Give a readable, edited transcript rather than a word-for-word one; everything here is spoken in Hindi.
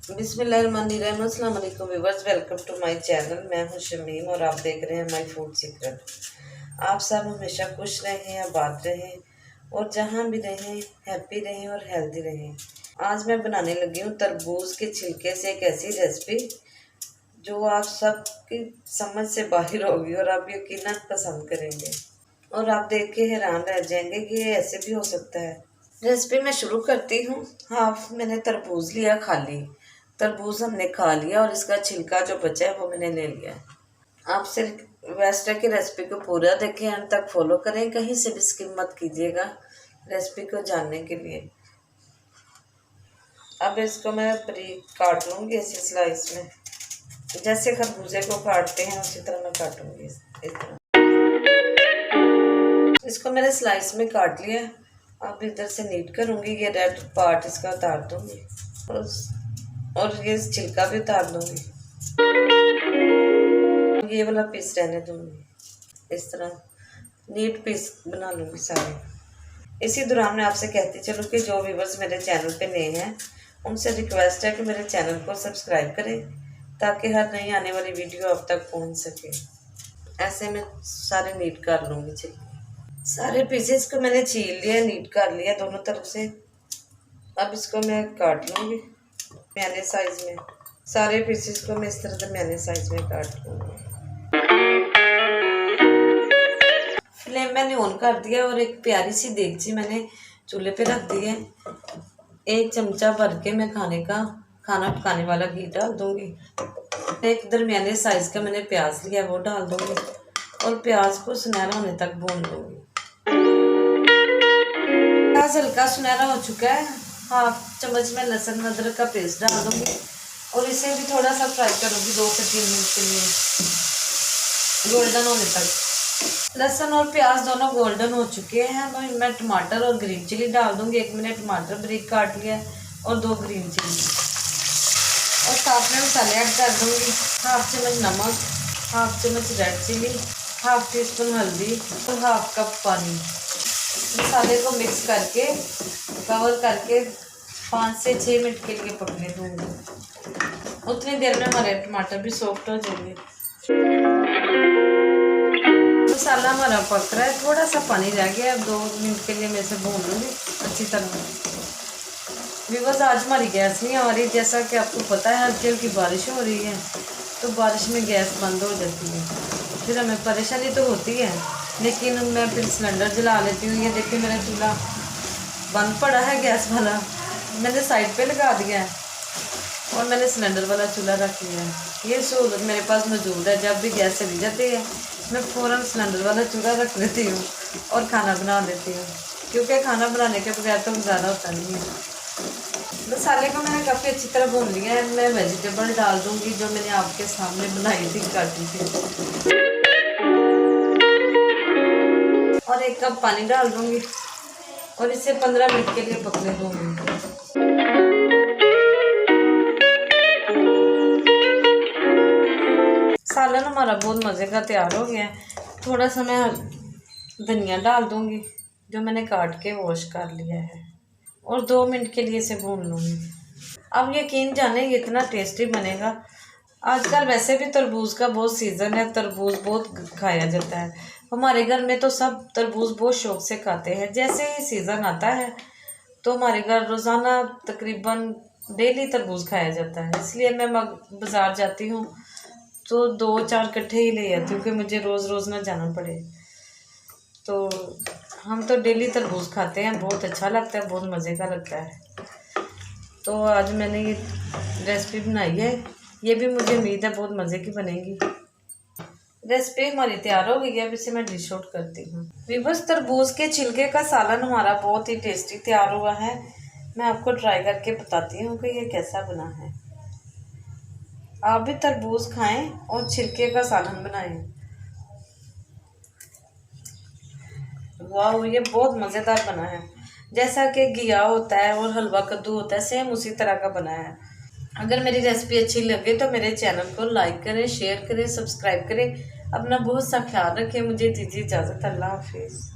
बिस्मिल्लाहिर्रहमानिर्रहीम। अस्सलाम वालेकुम viewers, welcome to my channel. मैं हूं शमीम और आप देख रहे हैं माय फूड सीक्रेट। आप सब हमेशा खुश रहें, आबाद रहें और जहां भी रहें हैप्पी रहें और हेल्दी रहें। आज मैं बनाने लगी हूं तरबूज के छिलके से एक ऐसी रेसिपी जो आप सबकी समझ से बाहर होगी और आप यकीनन पसंद करेंगे और आप देख के हैरान रह जाएंगे कि ये ऐसे भी हो सकता है। रेसिपी मैं शुरू करती हूँ। हाफ मैंने तरबूज लिया, खाली तरबूज हमने खा लिया और इसका छिलका जो बचा है वो मैंने ले लिया। आपसे रिक्वेस्ट है कि रेसिपी को पूरा देखें, अंत तक फॉलो करें, कहीं से भी स्किप मत कीजिएगा रेसिपी को जानने के लिए। अब इसको मैं बारीक काट लूँगी इसी स्लाइस में, जैसे खरबूजे को काटते हैं उसी तरह मैं काटूँगी इस तरह। इसको मैंने स्लाइस में काट लिया। अब इधर से नीट करूँगी, ये रेड पार्ट इसका उतार दूँगी और ये छिलका भी उतार दूँगी। ये वाला पीस रहने दूँगी। इस तरह नीट पीस बना लूँगी सारे। इसी दौरान मैं आपसे कहती चलूँ कि जो व्यूवर्स मेरे चैनल पे नए हैं उनसे रिक्वेस्ट है कि मेरे चैनल को सब्सक्राइब करें ताकि हर नई आने वाली वीडियो आप तक पहुँच सके। ऐसे मैं सारे नीट कर लूँगी। चलिए, सारे पीसेस को मैंने छील लिया, नीट कर लिया दोनों तरफ से। अब इसको मैं काट लूँगी मैंने साइज में। सारे पीसेस को मैं इस तरह से मैंने साइज में काट लूँगी। फ्लेम मैंने ऑन कर दिया और एक प्यारी सी देगची मैंने चूल्हे पे रख दी है। 1 चमचा भर के मैं खाना पकाने वाला घी डाल दूँगी। एक दरमियाने साइज का मैंने प्याज लिया वो डाल दूँगी और प्याज को सुनहरा होने तक भून दूँगी। प्याज हल्का सुनहरा हो चुका है। हाफ चम्मच में लहसुन अदरक का पेस्ट डाल दूँगी और इसे भी थोड़ा सा फ्राई करूँगी 2 से 3 मिनट के लिए, गोल्डन होने तक। लहसुन और प्याज दोनों गोल्डन हो चुके हैं। अब मैं टमाटर और ग्रीन चिली डाल दूँगी। 1 मैंने टमाटर बारीक काट लिया और 2 ग्रीन चिली और साथ में मसाले ऐड कर दूँगी। हाफ चम्मच नमक, हाफ चम्मच red chili, half teaspoon हल्दी और हाफ कप पानी। मसाले को मिक्स करके कवर करके 5 से 6 मिनट के लिए पकने दूँगी। उतनी देर में हमारे टमाटर भी सॉफ्ट हो जाएंगे। मसाला हमारा पक रहा है, थोड़ा सा पानी रह गया। अब 2 मिनट के लिए मैं इसे भून लूँगी अच्छी तरह। व्यूअर्स, आज हमारी गैस नहीं आ रही, जैसा कि आपको पता है हल्की हल्की बारिश हो रही है तो बारिश में गैस बंद हो जाती है, फिर हमें परेशानी तो होती है। लेकिन मैं फिर सिलेंडर जला लेती हूँ। ये देखिए मेरा चूल्हा बंद पड़ा है, गैस वाला मैंने साइड पे लगा दिया है और मैंने सिलेंडर वाला चूल्हा रख लिया है। ये सहूलत मेरे पास मौजूद है, जब भी गैस चली जाती है मैं फ़ौरन सिलेंडर वाला चूल्हा रख लेती हूँ और खाना बना लेती हूँ, क्योंकि खाना बनाने के बगैर तो गुजारा होता नहीं है। मसाले को मैंने काफ़ी अच्छी तरह भून लिया है। मैं वेजिटेबल डाल दूँगी जो मैंने आपके सामने बनाई थी, काटी थी, और 1 कप पानी डाल दूँगी और इसे 15 मिनट के लिए पकने दूँगी। सालन हमारा बहुत मज़े का तैयार हो गया है। थोड़ा सा मैं धनिया डाल दूँगी जो मैंने काट के वॉश कर लिया है और 2 मिनट के लिए इसे भून लूँगी। अब यकीन जाने ये इतना टेस्टी बनेगा। आजकल वैसे भी तरबूज का बहुत सीज़न है, तरबूज बहुत खाया जाता है। हमारे घर में तो सब तरबूज बहुत शौक़ से खाते हैं। जैसे ही सीज़न आता है तो हमारे घर रोज़ाना तकरीबन डेली तरबूज खाया जाता है। इसलिए मैं बाज़ार जाती हूँ तो 2-4 इकट्ठे ही ले आती हूँ कि मुझे रोज़ रोज़ ना जाना पड़े। तो हम तो डेली तरबूज खाते हैं, बहुत अच्छा लगता है, बहुत मज़े का लगता है। तो आज मैंने ये रेसिपी बनाई है, ये भी मुझे उम्मीद है बहुत मज़े की बनेगी। रेसिपी हमारी तैयार हो गई है। अब इसे मैं डिश आउट करती हूँ। व्यूअर्स, तरबूज के छिलके का सालन हमारा बहुत ही टेस्टी तैयार हुआ है। मैं आपको ट्राई करके बताती हूँ कि ये कैसा बना है। आप भी तरबूज खाएं और छिलके का सालन बनाएं। वाह, ये बहुत मज़ेदार बना है। जैसा कि घिया होता है और हलवा कद्दू होता है, सेम उसी तरह का बना है। अगर मेरी रेसिपी अच्छी लगे तो मेरे चैनल को लाइक करें, शेयर करें, सब्सक्राइब करें। अपना बहुत सा ख्याल रखें। मुझे दीजिए इजाज़त। अल्लाह हाफिज़।